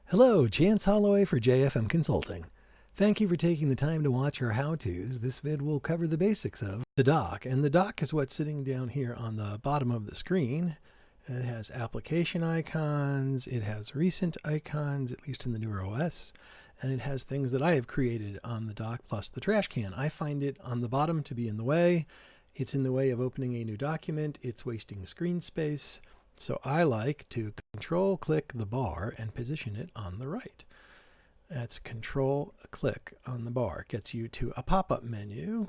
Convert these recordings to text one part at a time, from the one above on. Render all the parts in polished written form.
Hello, Chance Holloway for JFM Consulting. Thank you for taking the time to watch our how-tos. This vid will cover the basics of the dock, and the dock is what's sitting down here on the bottom of the screen. It has application icons, it has recent icons, at least in the newer OS, and it has things that I have created on the dock plus the trash can. I find it on the bottom to be in the way. It's in the way of opening a new document. It's wasting screen space. So I like to control-click the bar and position it on the right. That's control-click on the bar. Gets you to a pop-up menu,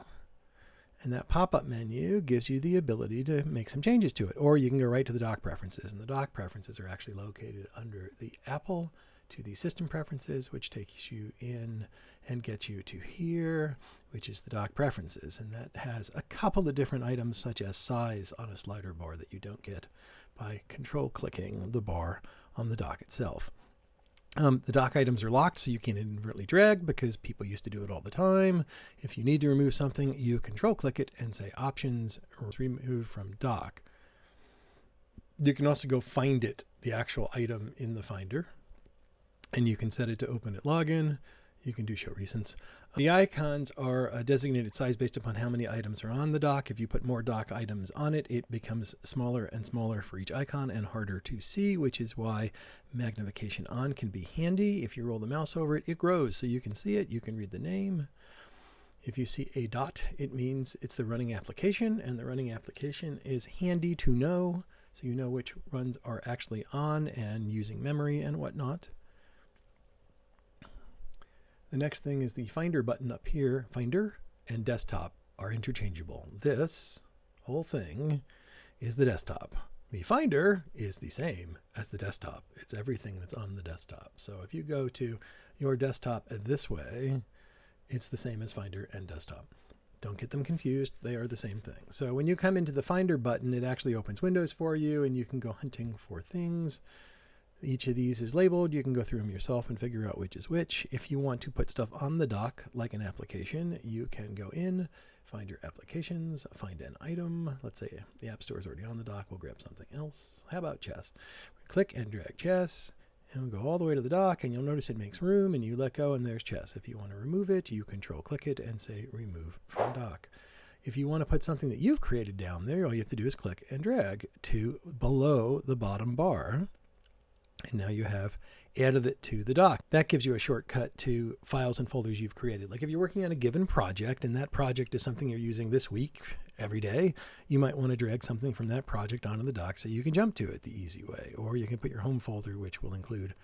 and that pop-up menu gives you the ability to make some changes to it. Or you can go right to the dock preferences, and the dock preferences are actually located under the Apple to the system preferences, which takes you in and gets you to here, which is the dock preferences. And that has a couple of different items, such as size on a slider bar, that you don't get by control clicking the bar on the dock itself. The dock items are locked, so you can't inadvertently drag because people used to do it all the time. If you need to remove something, you control click it and say options or remove from dock. You can also go find it, the actual item in the finder, and you can set it to open at login. You can do show recents. The icons are a designated size based upon how many items are on the dock. If you put more dock items on it, it becomes smaller and smaller for each icon and harder to see, which is why magnification on can be handy. If you roll the mouse over it, it grows so you can see it. You can read the name. If you see a dot, it means it's the running application, and the running application is handy to know, so you know which runs are actually on and using memory and whatnot. The next thing is the Finder button up here. Finder and desktop are interchangeable. This whole thing is the desktop. The Finder is the same as the desktop. It's everything that's on the desktop. So if you go to your desktop this way, it's the same as Finder and desktop. Don't get them confused. They are the same thing. So when you come into the Finder button, it actually opens Windows for you, and you can go hunting for things. Each of these is labeled. You can go through them yourself and figure out which is which. If you want to put stuff on the dock, like an application, you can go in, find your applications, find an item. Let's say the App Store is already on the dock. We'll grab something else. How about chess? Click and drag chess, and we'll go all the way to the dock, and you'll notice it makes room, and you let go, and there's chess. If you want to remove it, you control click it and say remove from dock. If you want to put something that you've created down there, all you have to do is click and drag to below the bottom bar. And now you have added it to the dock. That gives you a shortcut to files and folders you've created. Like if you're working on a given project and that project is something you're using this week, every day, you might want to drag something from that project onto the dock so you can jump to it the easy way. Or you can put your home folder, which will include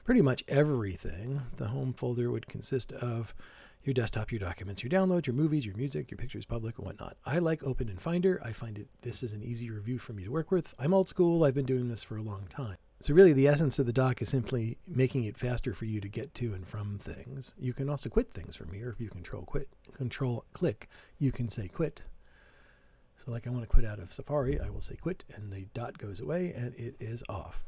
pretty much everything. The home folder would consist of your desktop, your documents, your downloads, your movies, your music, your pictures, public, and whatnot. I like Open in Finder. I find this is an easier view for me to work with. I'm old school. I've been doing this for a long time. So really the essence of the dock is simply making it faster for you to get to and from things. You can also quit things from here. If you control click, you can say quit. So like I want to quit out of Safari, I will say quit, and the dot goes away and it is off.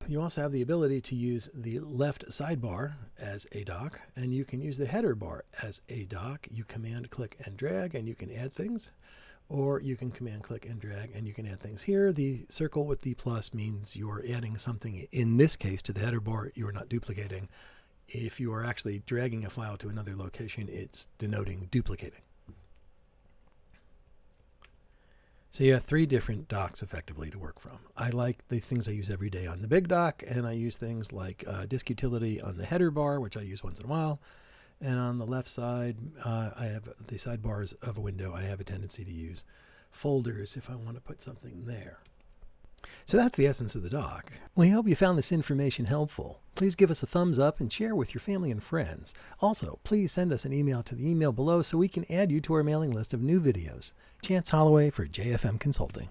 You also have the ability to use the left sidebar as a dock, and you can use the header bar as a dock. You command click and drag and you can add things. Or you can command click and drag and you can add things here. The circle with the plus means you're adding something, in this case, to the header bar. You are not duplicating. If you are actually dragging a file to another location, it's denoting duplicating. So you have 3 different docks effectively to work from. I like the things I use every day on the big dock, and I use things like disk utility on the header bar, which I use once in a while. And on the left side, I have the sidebars of a window. I have a tendency to use folders if I want to put something there. So that's the essence of the dock. We hope you found this information helpful. Please give us a thumbs up and share with your family and friends. Also, please send us an email to the email below so we can add you to our mailing list of new videos. Chance Holloway for JFM Consulting.